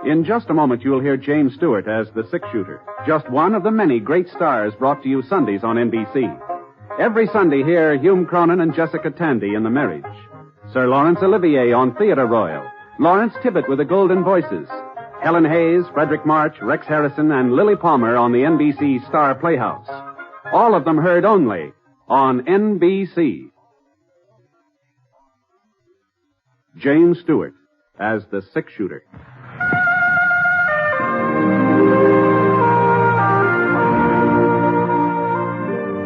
In just a moment, you'll hear James Stewart as the six-shooter, just one of the many great stars brought to you Sundays on NBC. Every Sunday, hear Hume Cronin and Jessica Tandy in The Marriage. Sir Laurence Olivier on Theatre Royal. Lawrence Tibbett with the Golden Voices. Helen Hayes, Frederick March, Rex Harrison, and Lily Palmer on the NBC Star Playhouse. All of them heard only on NBC. James Stewart as the six-shooter.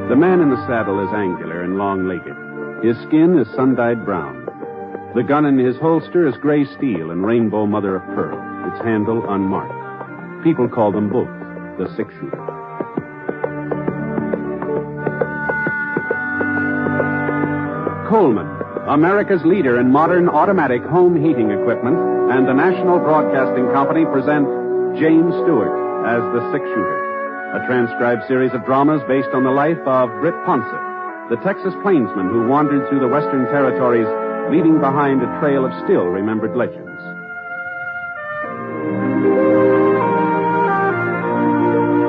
The man in the saddle is angular and long-legged. His skin is sun-dyed brown. The gun in his holster is gray steel and rainbow mother of pearl, its handle unmarked. People call them both the six-shooter. Coleman, America's leader in modern automatic home heating equipment, and the National Broadcasting Company present James Stewart as the six-shooter, a transcribed series of dramas based on the life of Britt Ponset, the Texas plainsman who wandered through the Western Territories, leaving behind a trail of still-remembered legends.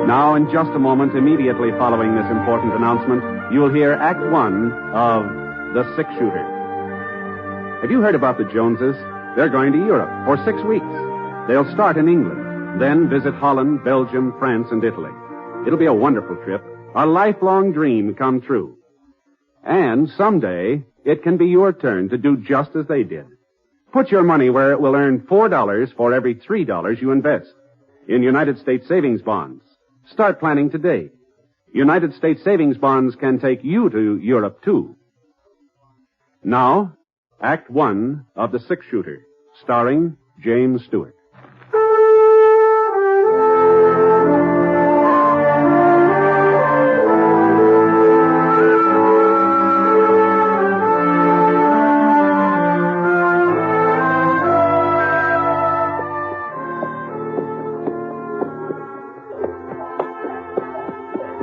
Now, in just a moment, immediately following this important announcement, you'll hear Act One of The Six-Shooter. Have you heard about the Joneses? They're going to Europe for 6 weeks. They'll start in England, then visit Holland, Belgium, France, and Italy. It'll be a wonderful trip, a lifelong dream come true. And someday, it can be your turn to do just as they did. Put your money where it will earn $4 for every $3 you invest in United States savings bonds. Start planning today. United States savings bonds can take you to Europe, too. Now, Act One of The Six-Shooter, starring James Stewart.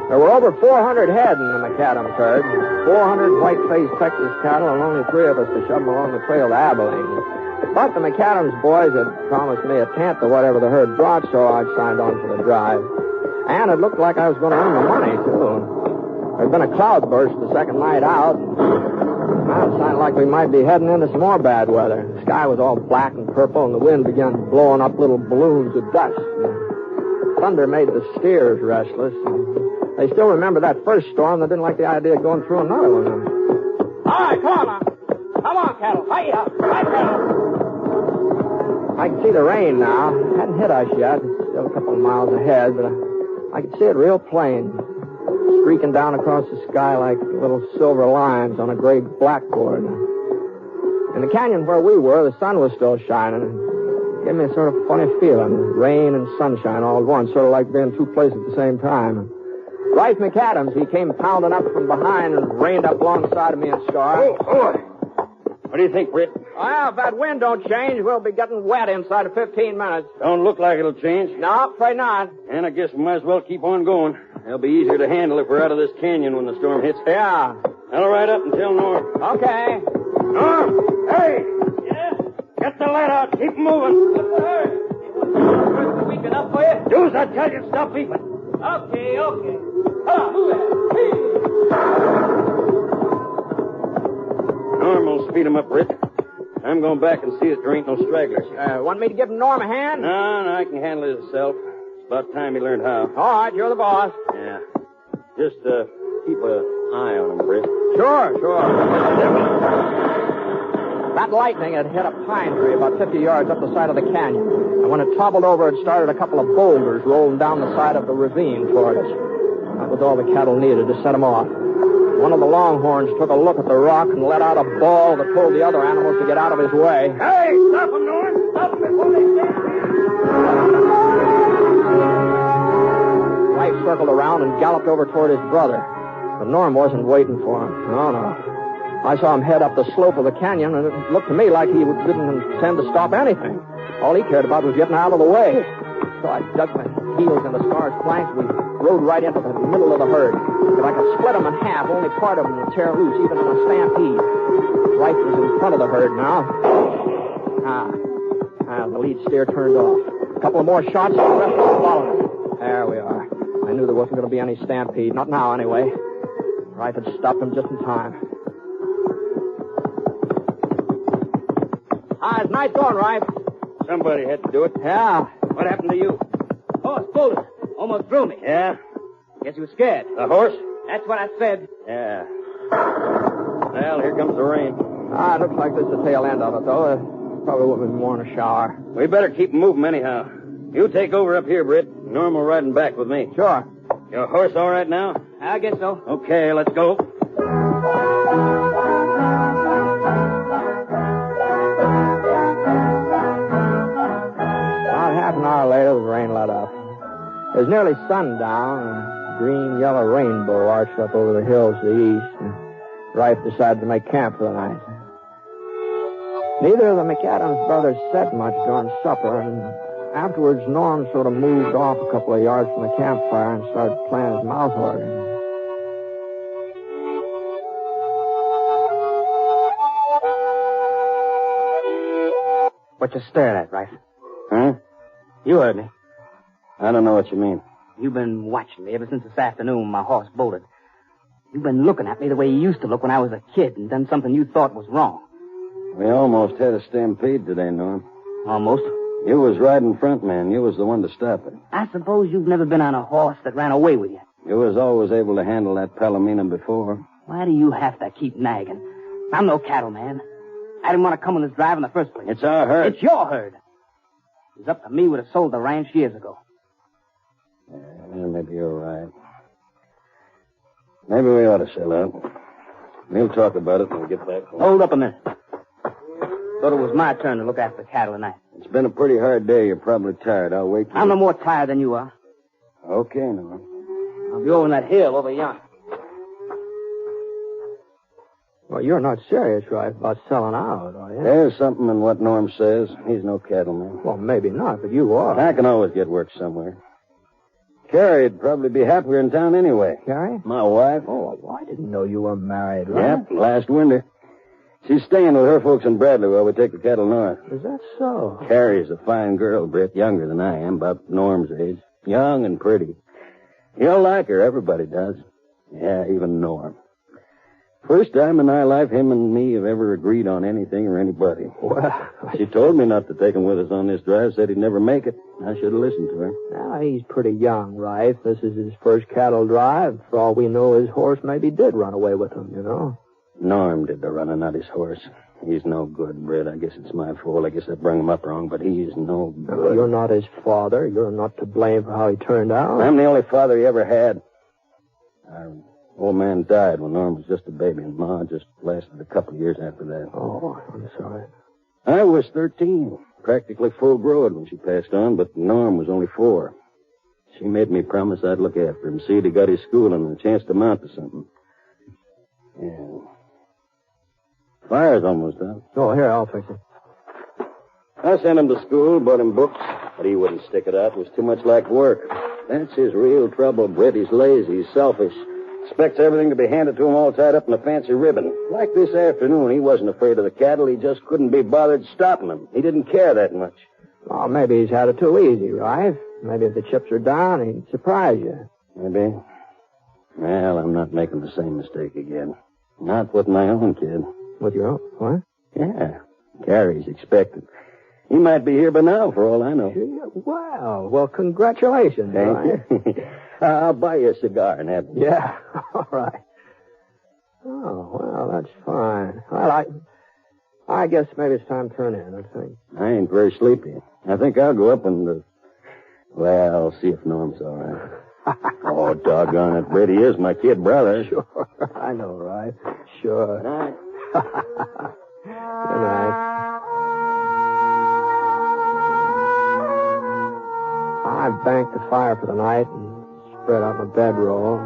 There were over 400 head in the McAdams herd, 400 white-faced Texas cattle, and only 3 of us to shove them along the trail to Abilene. But the McAdams boys had promised me a tenth of whatever the herd brought, so I signed on for the drive. And it looked like I was going to earn the money, too. There'd been a cloudburst the second night out. Well, it sounded like we might be heading into some more bad weather. The sky was all black and purple, and the wind began blowing up little balloons of dust. Thunder made the steers restless. They still remember that first storm. They didn't like the idea of going through another one. All right, come on now. Come on, cattle. Hi-ya. Hi, cattle. I can see the rain now. It hadn't hit us yet. It's still a couple of miles ahead, but I could see it real plain. Streaking down across the sky like little silver lines on a gray blackboard. In the canyon where we were, the sun was still shining. It gave me a sort of funny feeling. Rain and sunshine all at once, sort of like being 2 places at the same time. Right, McAdams, he came pounding up from behind and reined up alongside of me and Scar. Oh. What do you think, Britt? Well, if that wind don't change, we'll be getting wet inside of 15 minutes. Don't look like it'll change. No, afraid not. And I guess we might as well keep on going. It'll be easier to handle if we're out of this canyon when the storm hits. Yeah. I'll ride up and tell Norm. Okay. Norm! Hey! Yeah? Get the lead out. Keep moving. What's the hurry? Is weak enough for you? Do as I tell you. Stop beeping. Okay. Come on, move it. Hey. Norm will speed him up, Britt. I'm going back and see that there ain't no stragglers. Want me to give Norm a hand? No, I can handle it myself. It's about time he learned how. All right, you're the boss. Yeah. Just keep an eye on him, Britt. Sure. That lightning had hit a pine tree about 50 yards up the side of the canyon. And when it toppled over, it started a couple of boulders rolling down the side of the ravine toward us. That was all the cattle needed to set them off. One of the longhorns took a look at the rock and let out a bawl that told the other animals to get out of his way. Hey, stop him, Norm. Stop him before they stand. Life circled around and galloped over toward his brother. But Norm wasn't waiting for him. No. I saw him head up the slope of the canyon, and it looked to me like he didn't intend to stop anything. All he cared about was getting out of the way. So I dug my heels into Scar's flanks. We rode right into the middle of the herd. If I could split them in half, only part of them would tear loose, even in a stampede. Right was in front of the herd now. The lead steer turned off. A couple of more shots, and the rest will follow. There we are. I knew there wasn't going to be any stampede. Not now, anyway. Rife had stopped him just in time. It's nice going, Rife. Somebody had to do it. Yeah. What happened to you? Horse bolted. Almost threw me. Yeah? Guess you were scared. The horse? That's what I said. Yeah. Well, here comes the rain. It looks like this is the tail end of it, though. Probably would have been more in a shower. We better keep moving anyhow. You take over up here, Britt. Norm will riding back with me. Sure. Your horse all right now? I guess so. Okay, let's go. About half an hour later, the rain let up. It was nearly sundown, and a green-yellow rainbow arched up over the hills to the east, and Rife decided to make camp for the night. Neither of the McAdams brothers said much during supper, and afterwards Norm sort of moved off a couple of yards from the campfire and started playing his mouth organ. What you staring at, Rife? Huh? You heard me. I don't know what you mean. You've been watching me ever since this afternoon when my horse bolted. You've been looking at me the way you used to look when I was a kid and done something you thought was wrong. We almost had a stampede today, Norm. Almost. You was riding front, man. You was the one to stop it. I suppose you've never been on a horse that ran away with you. You was always able to handle that Palomino before. Why do you have to keep nagging? I'm no cattleman. I didn't want to come on this drive in the first place. It's our herd. It's your herd. It was up to me would have sold the ranch years ago. Yeah, maybe you're right. Maybe we ought to sell out. We'll talk about it when we get back home. Hold up a minute. Thought it was my turn to look after the cattle tonight. It's been a pretty hard day. You're probably tired. I'll wait. I'm no more tired than you are. Okay, Norm. I'll be over on that hill over yonder. Well, you're not serious, Rife, about selling out, are you? There's something in what Norm says. He's no cattleman. Well, maybe not, but you are. I can always get work somewhere. Carrie'd probably be happier in town anyway. Carrie? My wife. Oh, well, I didn't know you were married, right? Yep, last winter. She's staying with her folks in Bradley while we take the cattle north. Is that so? Carrie's a fine girl, Britt, younger than I am, about Norm's age. Young and pretty. You'll like her, everybody does. Yeah, even Norm. First time in our life him and me have ever agreed on anything or anybody. Well, She told me not to take him with us on this drive, said he'd never make it. I should have listened to her. now, he's pretty young, Rife. This is his first cattle drive. For all we know, his horse maybe did run away with him, you know. Norm did the running, not his horse. He's no good, Britt. I guess it's my fault. I guess I brung him up wrong, but he's no good. You're not his father. You're not to blame for how he turned out. I'm the only father he ever had. Our old man died when Norm was just a baby, and Ma just lasted a couple of years after that. Oh, I'm sorry. I was 13, practically full-grown when she passed on, but Norm was only 4. She made me promise I'd look after him, see he got his schooling and a chance to mount to something. Yeah. Fire's almost up. Oh, here, I'll fix it. I sent him to school, bought him books, but he wouldn't stick it out. It was too much like work. That's his real trouble, Britt. He's lazy. He's selfish. Expects everything to be handed to him all tied up in a fancy ribbon. Like this afternoon, he wasn't afraid of the cattle. He just couldn't be bothered stopping them. He didn't care that much. Oh, maybe he's had it too easy, Rife. Maybe if the chips are down, he'd surprise you. Maybe. Well, I'm not making the same mistake again. Not with my own kid. With your own, what? Yeah. Carrie's expected. He might be here by now, for all I know. Well, congratulations, Rife. Thank you. I'll buy you a cigar and have... Yeah, all right. Oh, well, that's fine. Well, I guess maybe it's time to turn in, I think. I ain't very sleepy. I think I'll go up and... Well, see if Norm's all right. Oh, doggone it, Britt. He is my kid brother. Sure, I know, right? Sure. Good night. Good night. I banked the fire for the night and spread out my bedroll.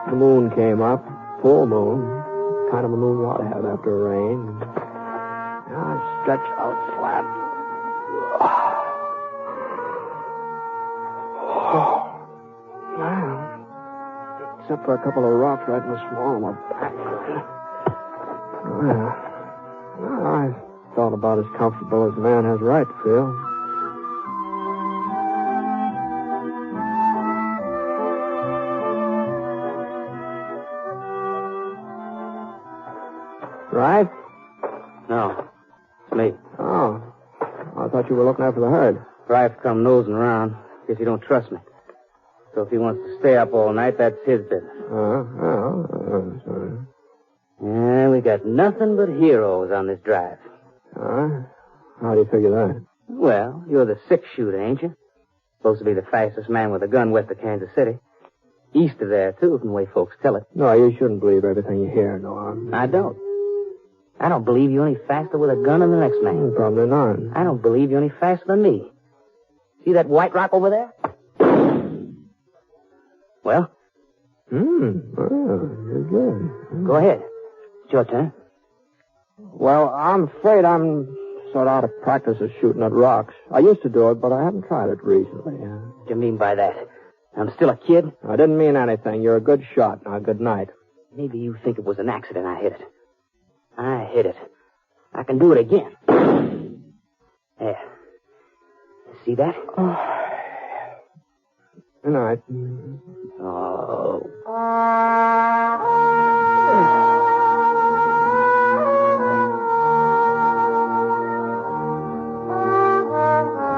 The moon came up, full moon, kind of a moon you ought to have after a rain. Now I stretched out flat. Well, except for a couple of rocks right in the small of my back. Well, I felt about as comfortable as a man has a right to feel. Right? No. It's me. Oh. I thought you were looking after the herd. Rife come nosing around. Guess he don't trust me. So if he wants to stay up all night, that's his business. Sorry. Yeah, we got nothing but heroes on this drive. How do you figure that? Well, you're the six-shooter, ain't you? Supposed to be the fastest man with a gun west of Kansas City. East of there, too, from the way folks tell it. No, you shouldn't believe everything you hear, Norm. I don't. I don't believe you're any faster with a gun than the next man. Probably not. I don't believe you're any faster than me. See that white rock over there? Well? You're good. Go ahead. It's your turn. Well, I'm afraid I'm sort of out of practice of shooting at rocks. I used to do it, but I haven't tried it recently. What do you mean by that? I'm still a kid? I didn't mean anything. You're a good shot. Now, good night. Maybe you think it was an accident I hit it. I hit it. I can do it again. There. See that? Good night. Oh.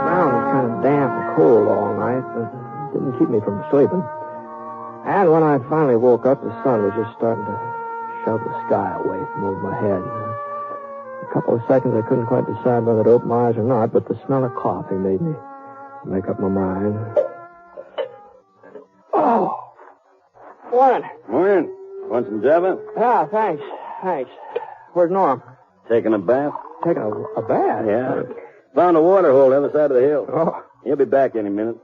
Ground was kind of damp and cold all night, but it didn't keep me from sleeping. And when I finally woke up, the sun was just starting to shove the sky away from over my head. A couple of seconds, I couldn't quite decide whether to open my eyes or not, but the smell of coffee made me make up my mind. Oh! Morning. Morning. Want some Java? Yeah, thanks. Where's Norm? Taking a bath? Taking a bath? Yeah. Found a water hole the other side of the hill. Oh. He'll be back any minute.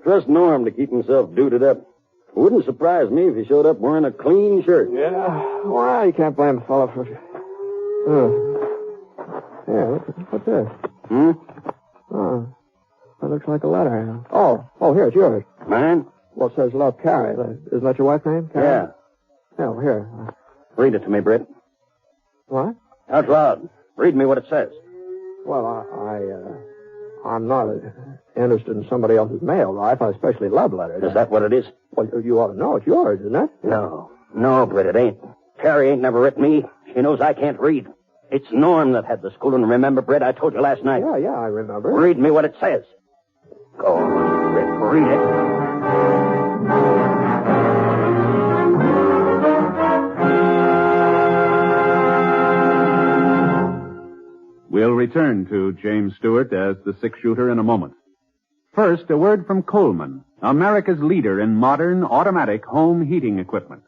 Trust Norm to keep himself duded up. It wouldn't surprise me if he showed up wearing a clean shirt. Yeah. Well, you can't blame a fellow for... Yeah, what's this? Oh, that looks like a letter. Oh, here, it's yours. Mine? Well, it says Love, Carrie. Isn't that your wife's name, Carrie? Yeah. Yeah, well, here. Read it to me, Britt. What? Out loud. Read me what it says. Well, I'm not interested in somebody else's mail, Rife. I especially love letters. Is that what it is? Well, you ought to know. It's yours, isn't it? No, Britt, it ain't. Carrie ain't never written me. She knows I can't read. It's Norm that had the schooling. Remember, Britt, I told you last night. Yeah, I remember. Read me what it says. Go on, Britt, read it. We'll return to James Stewart as the six-shooter in a moment. First, a word from Coleman, America's leader in modern automatic home heating equipment.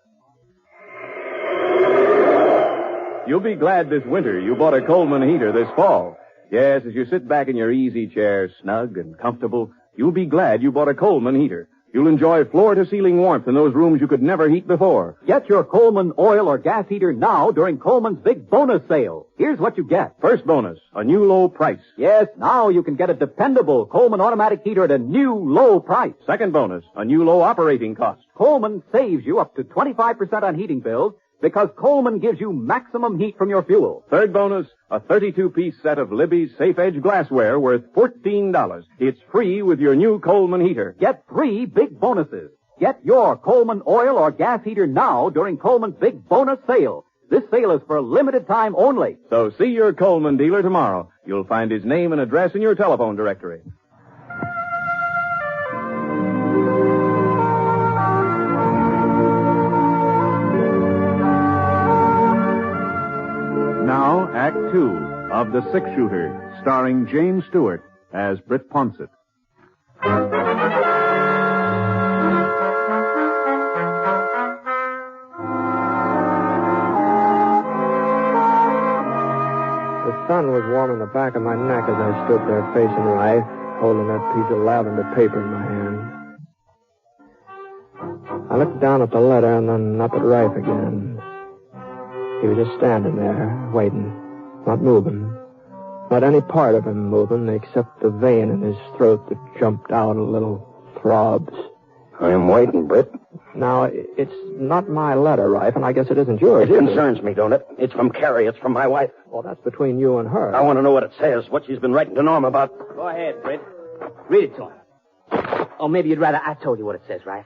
You'll be glad this winter you bought a Coleman heater this fall. Yes, as you sit back in your easy chair, snug and comfortable, you'll be glad you bought a Coleman heater. You'll enjoy floor-to-ceiling warmth in those rooms you could never heat before. Get your Coleman oil or gas heater now during Coleman's big bonus sale. Here's what you get. First bonus, a new low price. Yes, now you can get a dependable Coleman automatic heater at a new low price. Second bonus, a new low operating cost. Coleman saves you up to 25% on heating bills because Coleman gives you maximum heat from your fuel. Third bonus, a 32-piece set of Libby's Safe Edge glassware worth $14. It's free with your new Coleman heater. Get 3 big bonuses. Get your Coleman oil or gas heater now during Coleman's big bonus sale. This sale is for a limited time only. So see your Coleman dealer tomorrow. You'll find his name and address in your telephone directory. Now, Act 2 of The Six-Shooter, starring James Stewart as Britt Ponsett. The sun was warming the back of my neck as I stood there facing Rife, holding that piece of lavender paper in my hand. I looked down at the letter and then up at Rife again. He was just standing there, waiting, not moving. Not any part of him moving except the vein in his throat that jumped out a little throbs. I'm waiting, Britt. Now, it's not my letter, Rife, and I guess it isn't yours, It concerns me, don't it? It's from Carrie. It's from my wife. Well, that's between you and her. I want to know what it says, what she's been writing to Norm about. Go ahead, Britt. Read it to him. Oh, maybe you'd rather I told you what it says, right?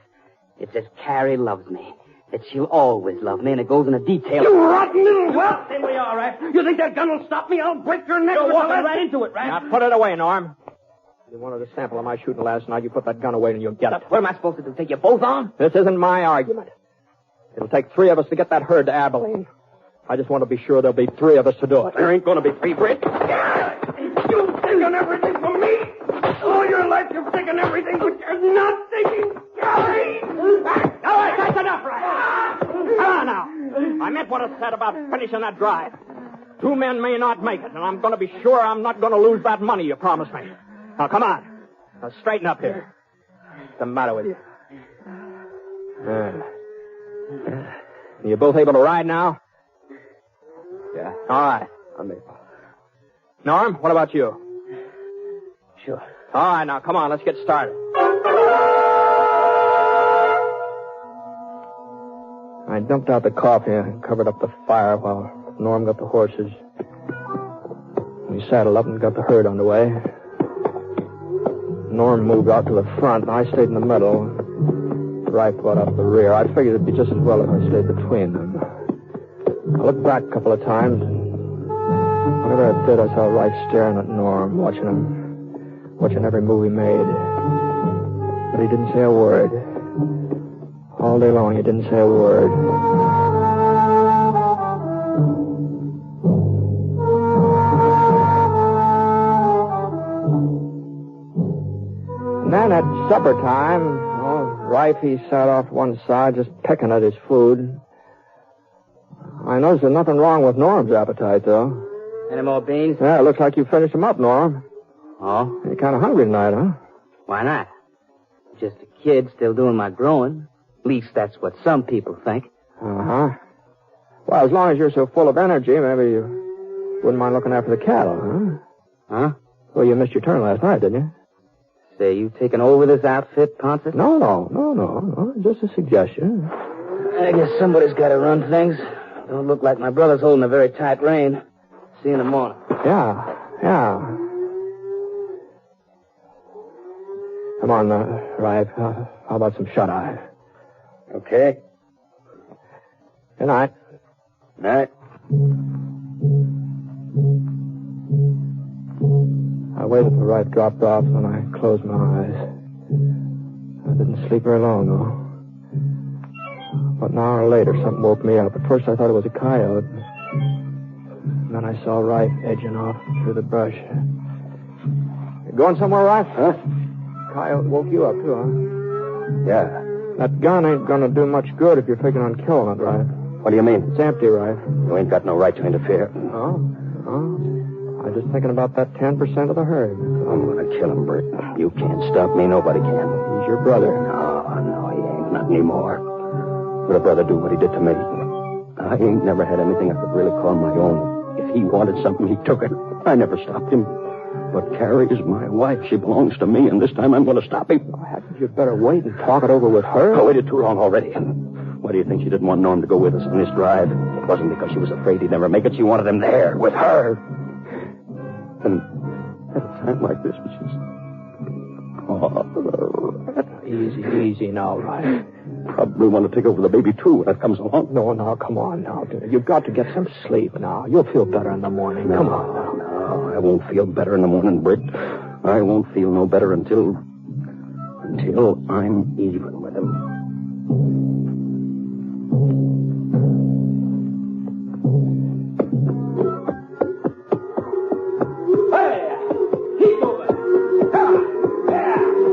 It says, Carrie loves me. that she'll always love me, and it goes into detail. You rotten little whelp! Stay where you are, Rat. You think that gun will stop me? I'll break your neck. You're walking right into it, Rat. Now, put it away, Norm. You wanted a sample of my shooting last night. You put that gun away and you'll get it. What am I supposed to do? Take you both on? This isn't my argument. It'll take 3 of us to get that herd to Abilene. I just want to be sure there'll be 3 of us to do it. There ain't going to be 3, Britt. You've taken everything from me. All your life you've taken everything, but you're not taking Gary. All right, that's enough, Rat. Come on now. I meant what I said about finishing that drive. 2 men may not make it, and I'm going to be sure I'm not going to lose that money you promised me. Now, come on. Now, straighten up here. What's the matter with you? You both able to ride now? Yeah. All right. I'm able. Norm, what about you? Sure. All right, now, come on. Let's get started. I dumped out the coffee and covered up the fire while Norm got the horses. We saddled up and got the herd underway. Norm moved out to the front, and I stayed in the middle. Rife brought up the rear. I figured it'd be just as well if I stayed between them. I looked back a couple of times, and whenever I did, I saw Rife staring at Norm, watching every move he made. But he didn't say a word. All day long, he didn't say a word. And then at supper time, Rife, he sat off one side, just pecking at his food. I noticed there's nothing wrong with Norm's appetite, though. Any more beans? Yeah, it looks like you finished them up, Norm. Oh? You're kind of hungry tonight, huh? Why not? Just a kid still doing my growing. At least that's what some people think. Uh-huh. Well, as long as you're so full of energy, maybe you wouldn't mind looking after the cattle, huh? Huh? Well, you missed your turn last night, didn't you? Say, you taking over this outfit, Ponce? No. Just a suggestion. I guess somebody's got to run things. Don't look like my brother's holding a very tight rein. See you in the morning. Yeah. Come on, Rife. How about some shut-eye? Okay. Good night. Night. I waited till Rife dropped off, and I closed my eyes. I didn't sleep very long, though. About an hour later, something woke me up. At first, I thought it was a coyote. And then I saw Rife edging off through the brush. You going somewhere, Rife? Huh? Coyote woke you up, too, huh? Yeah. That gun ain't gonna do much good if you're figuring on killing it, Rife. What do you mean? It's empty, Rife. You ain't got no right to interfere. Oh? I'm just thinking about that 10% of the herd. I'm gonna kill him, Britt. You can't stop me. Nobody can. He's your brother. No, he ain't. Not anymore. Would a brother do what he did to me? I ain't never had anything I could really call my own. If he wanted something, he took it. I never stopped him. But Carrie is my wife. She belongs to me, and this time I'm going to stop him. Oh, hadn't you better wait and talk it over with her? I waited too long already. Why do you think she didn't want Norm to go with us on this drive? It wasn't because she was afraid he'd never make it. She wanted him there, with her. And at a time like this, she's... Oh, Easy now, Rife. Probably want to take over the baby, too, when it comes along. No, come on now. You've got to get some sleep now. You'll feel better in the morning. Come on now. No, I won't feel better in the morning, Britt. I won't feel no better until I'm even with him.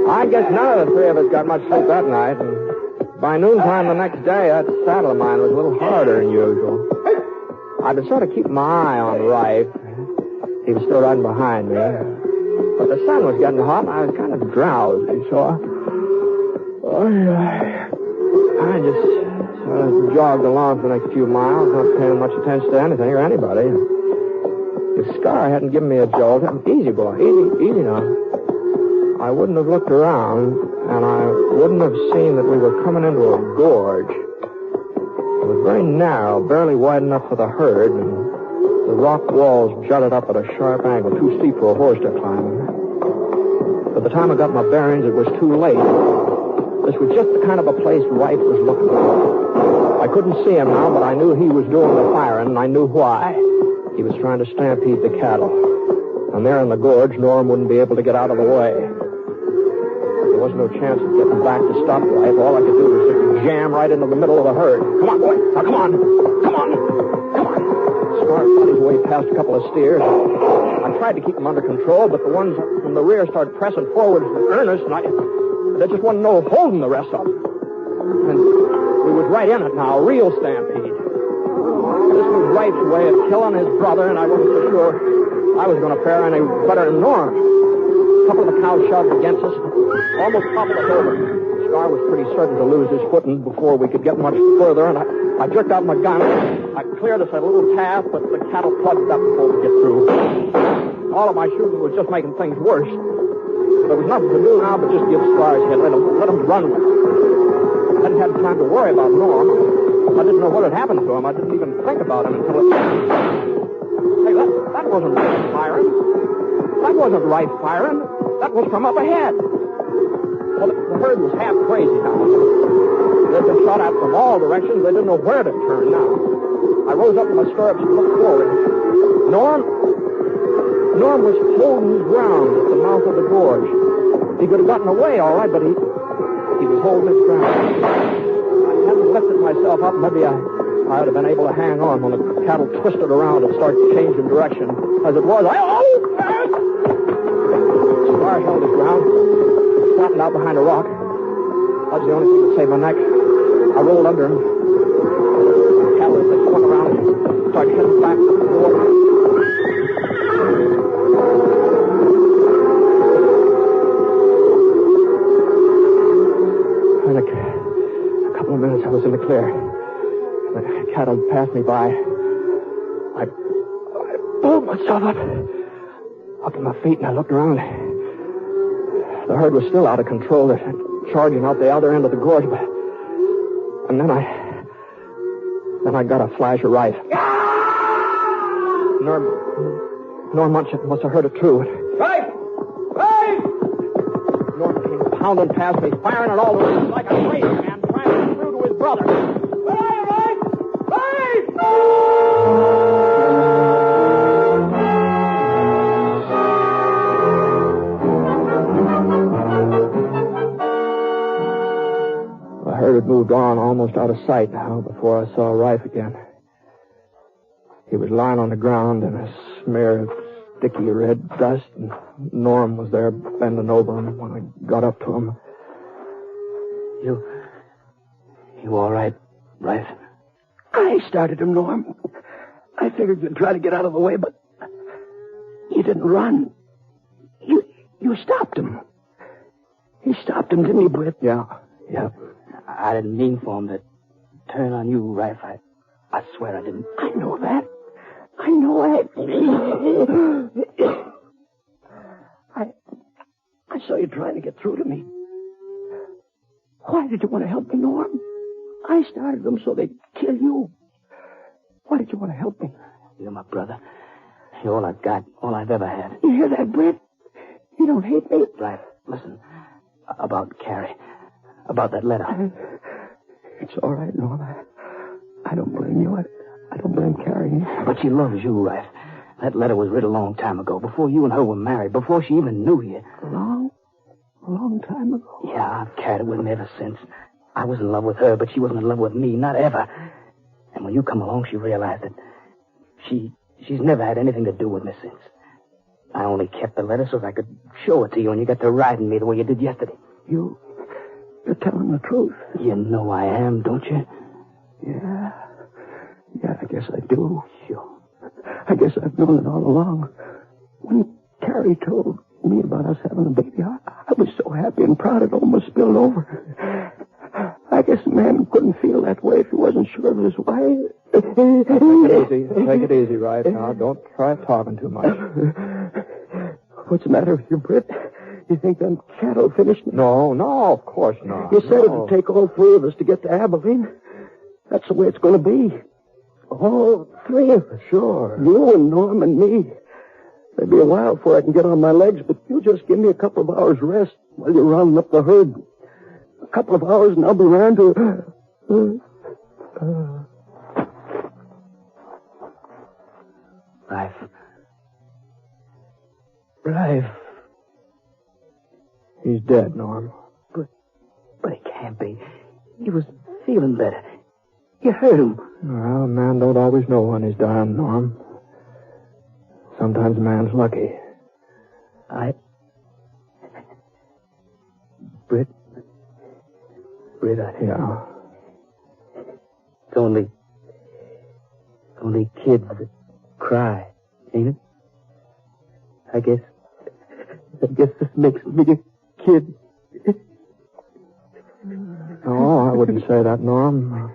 I guess none of the 3 of us got much sleep that night, and by noontime the next day, that saddle of mine was a little harder than usual. I'd been sort of keeping my eye on Rife. He was still riding behind me. But the sun was getting hot, and I was kind of drowsy, so I just sort of jogged along for the next few miles, not paying much attention to anything or anybody. If Scar hadn't given me a jolt, easy, boy, easy now. I wouldn't have looked around, and I wouldn't have seen that we were coming into a gorge. It was very narrow, barely wide enough for the herd, and the rock walls jutted up at a sharp angle, too steep for a horse to climb. By the time I got my bearings, it was too late. This was just the kind of a place Wright was looking for. I couldn't see him now, but I knew he was doing the firing, and I knew why. He was trying to stampede the cattle. And there in the gorge, Norm wouldn't be able to get out of the way. There was no chance of getting back to stop Wright. All I could do was just jam right into the middle of the herd. Come on, boy. Now, come on. Come on. Come on. Scar fought his way past a couple of steers. I tried to keep them under control, but the ones from the rear started pressing forward in earnest, and there just wasn't no holding the rest of them. And we was right in it now, a real stampede. This was Wright's way of killing his brother, and I wasn't so sure I was going to fare any better than Norm. A couple of the cows shoved against us, almost toppled us over. Scar was pretty certain to lose his footing before we could get much further, and I jerked out my gun. I cleared us a little path, but the cattle plugged up before we get through. All of my shooting was just making things worse. There was nothing to do now but just give Scar his hit, let him run with it. I hadn't had time to worry about Norm. I didn't know what had happened to him. I didn't even think about him until it... Hey, that wasn't Wright firing. That wasn't Wright firing. That was from up ahead. Well, the herd was half crazy now. They'd been shot at from all directions. They didn't know where to turn now. I rose up in my stirrups and looked forward. Norm was holding his ground at the mouth of the gorge. He could have gotten away, all right, but he was holding his ground. I hadn't lifted myself up. Maybe I would have been able to hang on when the cattle twisted around and started changing direction. As it was, Scar held his ground, flattened out behind a rock. That was the only thing that saved my neck. I rolled under him. The cattle, as they swung around, started heading back to the water. In a couple of minutes, I was in the clear. The cattle passed me by. I pulled myself up to my feet, and I looked around. The herd was still out of control. They're charging out the other end of the gorge, and then I got a flash of Wright. Norm must have heard it too. Right! Right! Norm came pounding past me, firing at all the way like a crazy man, trying to get through to his brother. Where are you, Right? Right! The herd had moved on almost out of sight now before I saw Rife again. He was lying on the ground in a smear of sticky red dust, and Norm was there bending over him when I got up to him. You all right, Rife? I started him, Norm. I figured you'd try to get out of the way, but you didn't run. You stopped him. He stopped him, didn't he, Britt? Yeah. I didn't mean for him to turn on you, Rife. I swear I didn't. I know that. I know that. I saw you trying to get through to me. Why did you want to help me, Norm? I started them so they'd kill you. Why did you want to help me? You're my brother. You're all I've got, all I've ever had. You hear that, Britt? You don't hate me? Rife, listen. About Carrie. About that letter. It's all right, Norm. I don't blame you. I don't blame Carrie. But she loves you, Rife. That letter was written a long time ago, before you and her were married, before she even knew you. A long time ago? Yeah, I've carried it with me ever since. I was in love with her, but she wasn't in love with me, not ever. And when you come along, she realized that she's never had anything to do with me since. I only kept the letter so that I could show it to you, and you got to riding me the way you did yesterday. You're telling the truth. You know I am, don't you? Yeah, I guess I do. Sure. I guess I've known it all along. When Carrie told me about us having a baby, I was so happy and proud it almost spilled over. I guess a man couldn't feel that way if he wasn't sure of his wife. Take it easy, Rife. Now, don't try talking too much. What's the matter with you, Britt? You think them cattle finished me? No, of course not. You said it'd take all three of us to get to Abilene. That's the way it's going to be. All three of us. Sure. You and Norm and me. Maybe a while before I can get on my legs, but you just give me a couple of hours rest while you're rounding up the herd. A couple of hours and I'll be around to... Life. He's dead, Norm. But it can't be. He was feeling better. You heard him. Well, a man don't always know when he's dying, Norm. Sometimes a man's lucky. Britt, Yeah. It's only kids that cry, ain't it? I guess this makes me a kid. No, I wouldn't say that, Norm.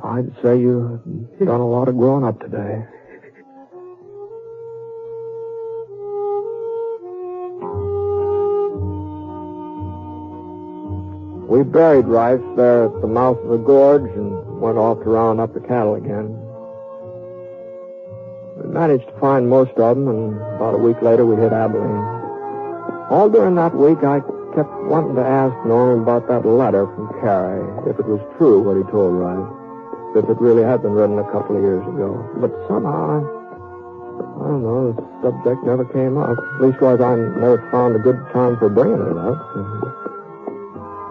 I'd say you've done a lot of growing up today. We buried Rife there at the mouth of the gorge and went off to round up the cattle again. We managed to find most of them, and about a week later we hit Abilene. All during that week, I kept wanting to ask Norm about that letter from Carrie, if it was true what he told Rife, if it really had been written a couple of years ago. But somehow, I don't know, the subject never came up. Leastwise, I never found a good time for bringing it up.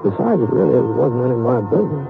Besides, it really wasn't any of my business.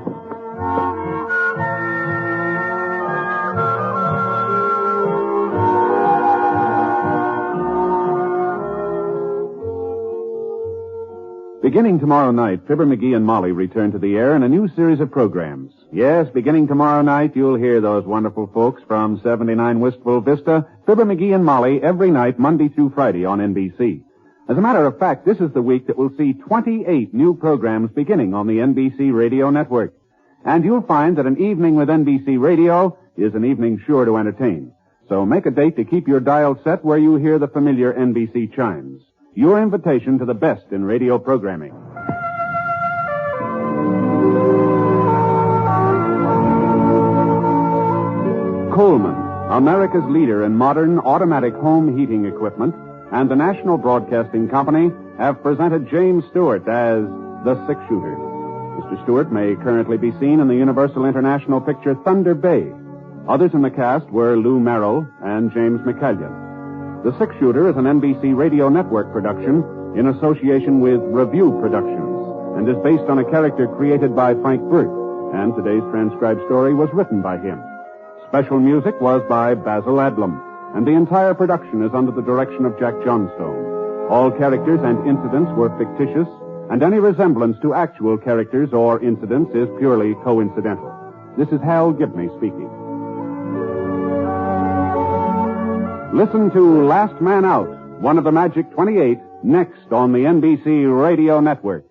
Beginning tomorrow night, Fibber McGee and Molly return to the air in a new series of programs. Yes, beginning tomorrow night, you'll hear those wonderful folks from 79 Wistful Vista, Fibber McGee and Molly, every night, Monday through Friday on NBC. As a matter of fact, this is the week that will see 28 new programs beginning on the NBC Radio Network. And you'll find that an evening with NBC Radio is an evening sure to entertain. So make a date to keep your dial set where you hear the familiar NBC chimes. Your invitation to the best in radio programming. Coleman, America's leader in modern automatic home heating equipment, and the National Broadcasting Company have presented James Stewart as the Six-Shooter. Mr. Stewart may currently be seen in the Universal International picture Thunder Bay. Others in the cast were Lou Merrill and James McCallion. The Six-Shooter is an NBC Radio Network production in association with Review Productions and is based on a character created by Frank Burt, and today's transcribed story was written by him. Special music was by Basil Adlam, and the entire production is under the direction of Jack Johnstone. All characters and incidents were fictitious, and any resemblance to actual characters or incidents is purely coincidental. This is Hal Gibney speaking. Listen to Last Man Out, one of the Magic 28, next on the NBC Radio Network.